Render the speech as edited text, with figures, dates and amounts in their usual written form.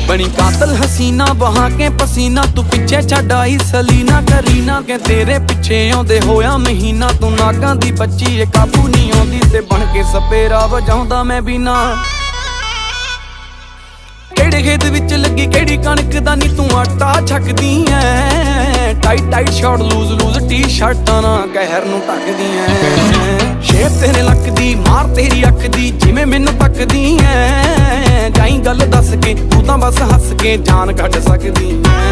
बनी कातल हसीना बहा के पसीना, तू पिछे छड्ड आई सलीना करीना के तेरे पिछे आउंदे होया महीना। तू नागां दी बच्ची ए काबू नहीं आउंदी ते बन के सपेरा वजाउंदा मैं भी ना। केड़े खेत विच लगी केड़ी कणक दा नी तू आटा छकदी ऐ। Tight tight short loose loose टी शर्टां ना कहर नूं ढकदी ऐ। शेप तेरे लक दी मार तेरी अख दी जिवें मैनूं तकदी ऐ। जाई गल दस के तू तां बस हस के जान कढ सकदी ऐ।